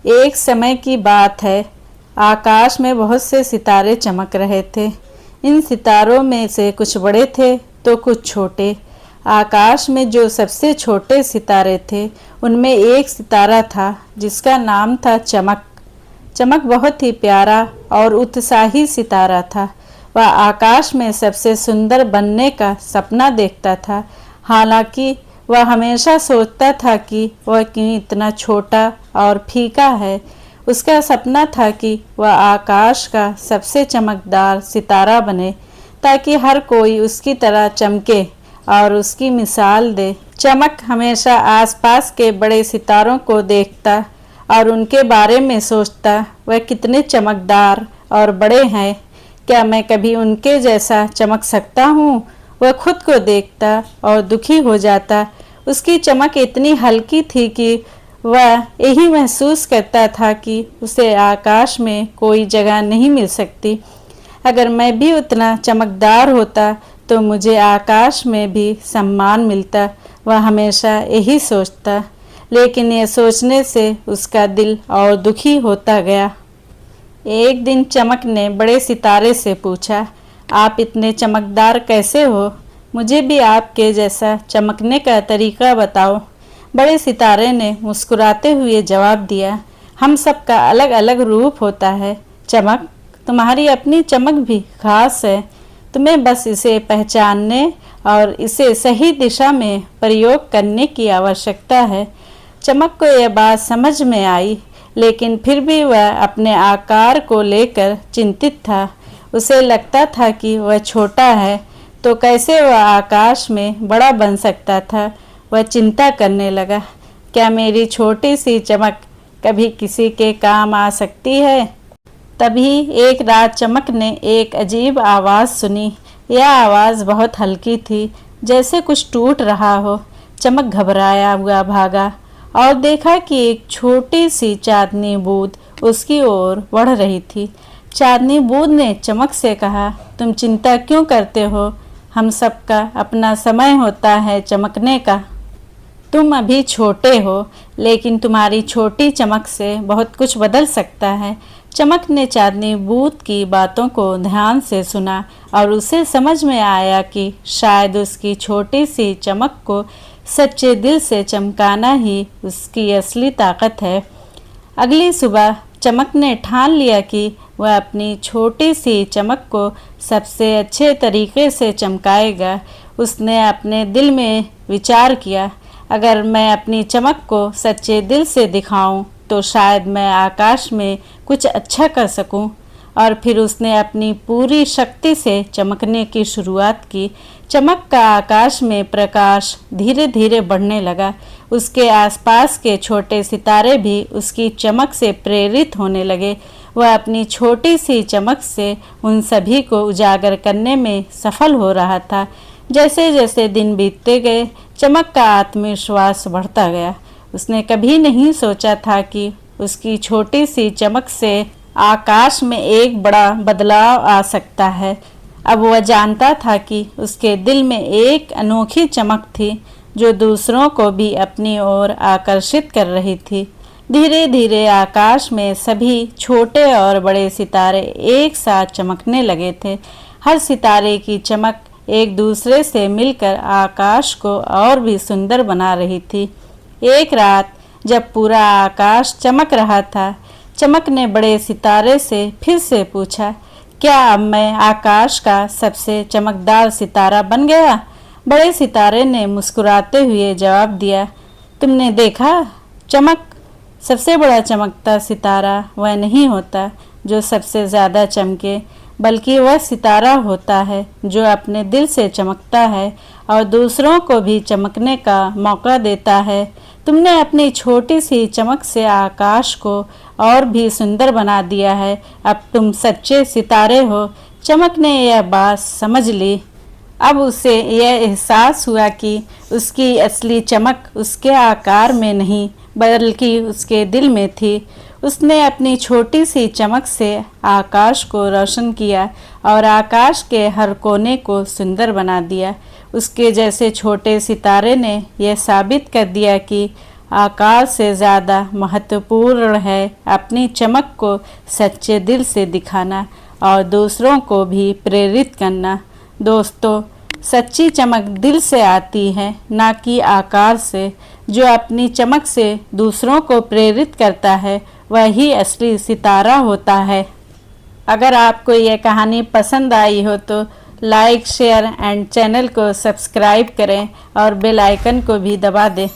एक समय की बात है, आकाश में बहुत से सितारे चमक रहे थे। इन सितारों में से कुछ बड़े थे तो कुछ छोटे। आकाश में जो सबसे छोटे सितारे थे, उनमें एक सितारा था जिसका नाम था चमक। चमक बहुत ही प्यारा और उत्साही सितारा था। वह आकाश में सबसे सुंदर बनने का सपना देखता था। हालांकि वह हमेशा सोचता था कि वह क्यों इतना छोटा और फीका है। उसका सपना था कि वह आकाश का सबसे चमकदार सितारा बने, ताकि हर कोई उसकी तरह चमके और उसकी मिसाल दे। चमक हमेशा आसपास के बड़े सितारों को देखता और उनके बारे में सोचता, वह कितने चमकदार और बड़े हैं, क्या मैं कभी उनके जैसा चमक सकता हूँ। वह खुद को देखता और दुखी हो जाता। उसकी चमक इतनी हल्की थी कि वह यही महसूस करता था कि उसे आकाश में कोई जगह नहीं मिल सकती। अगर मैं भी उतना चमकदार होता तो मुझे आकाश में भी सम्मान मिलता, वह हमेशा यही सोचता। लेकिन यह सोचने से उसका दिल और दुखी होता गया। एक दिन चमक ने बड़े सितारे से पूछा, आप इतने चमकदार कैसे हो? मुझे भी आपके जैसा चमकने का तरीका बताओ। बड़े सितारे ने मुस्कुराते हुए जवाब दिया, हम सबका अलग अलग रूप होता है चमक। तुम्हारी अपनी चमक भी खास है। तुम्हें बस इसे पहचानने और इसे सही दिशा में प्रयोग करने की आवश्यकता है। चमक को यह बात समझ में आई, लेकिन फिर भी वह अपने आकार को लेकर चिंतित था। उसे लगता था कि वह छोटा है, तो कैसे वह आकाश में बड़ा बन सकता था। वह चिंता करने लगा, क्या मेरी छोटी सी चमक कभी किसी के काम आ सकती है? तभी एक रात चमक ने एक अजीब आवाज़ सुनी। यह आवाज़ बहुत हल्की थी, जैसे कुछ टूट रहा हो। चमक घबराया हुआ भागा और देखा कि एक छोटी सी चांदनी बूंद उसकी ओर बढ़ रही थी। चांदनी बूंद ने चमक से कहा, तुम चिंता क्यों करते हो? हम सबका अपना समय होता है चमकने का। तुम अभी छोटे हो, लेकिन तुम्हारी छोटी चमक से बहुत कुछ बदल सकता है। चमक ने चांदनी बूंद की बातों को ध्यान से सुना और उसे समझ में आया कि शायद उसकी छोटी सी चमक को सच्चे दिल से चमकाना ही उसकी असली ताकत है। अगली सुबह चमक ने ठान लिया कि वह अपनी छोटी सी चमक को सबसे अच्छे तरीके से चमकाएगा। उसने अपने दिल में विचार किया, अगर मैं अपनी चमक को सच्चे दिल से दिखाऊं तो शायद मैं आकाश में कुछ अच्छा कर सकूं। और फिर उसने अपनी पूरी शक्ति से चमकने की शुरुआत की। चमक का आकाश में प्रकाश धीरे धीरे बढ़ने लगा। उसके आसपास के छोटे सितारे भी उसकी चमक से प्रेरित होने लगे। वह अपनी छोटी सी चमक से उन सभी को उजागर करने में सफल हो रहा था। जैसे जैसे दिन बीतते गए, चमक का आत्मविश्वास बढ़ता गया। उसने कभी नहीं सोचा था कि उसकी छोटी सी चमक से आकाश में एक बड़ा बदलाव आ सकता है। अब वह जानता था कि उसके दिल में एक अनोखी चमक थी, जो दूसरों को भी अपनी ओर आकर्षित कर रही थी। धीरे धीरे आकाश में सभी छोटे और बड़े सितारे एक साथ चमकने लगे थे। हर सितारे की चमक एक दूसरे से मिलकर आकाश को और भी सुंदर बना रही थी। एक रात जब पूरा आकाश चमक रहा था, चमक ने बड़े सितारे से फिर से पूछा, क्या अब मैं आकाश का सबसे चमकदार सितारा बन गया? बड़े सितारे ने मुस्कुराते हुए जवाब दिया, तुमने देखा, चमक सबसे बड़ा चमकता सितारा वह नहीं होता जो सबसे ज़्यादा चमके, बल्कि वह सितारा होता है जो अपने दिल से चमकता है और दूसरों को भी चमकने का मौका देता है। तुमने अपनी छोटी सी चमक से आकाश को और भी सुंदर बना दिया है। अब तुम सच्चे सितारे हो। चमक ने यह बात समझ ली। अब उसे यह एहसास हुआ कि उसकी असली चमक उसके आकार में नहीं, बल्कि उसके दिल में थी। उसने अपनी छोटी सी चमक से आकाश को रोशन किया और आकाश के हर कोने को सुंदर बना दिया। उसके जैसे छोटे सितारे ने यह साबित कर दिया कि आकार से ज़्यादा महत्वपूर्ण है अपनी चमक को सच्चे दिल से दिखाना और दूसरों को भी प्रेरित करना। दोस्तों, सच्ची चमक दिल से आती है, ना कि आकार से। जो अपनी चमक से दूसरों को प्रेरित करता है वही असली सितारा होता है। अगर आपको यह कहानी पसंद आई हो तो लाइक, शेयर एंड चैनल को सब्सक्राइब करें और बेल आइकन को भी दबा दें।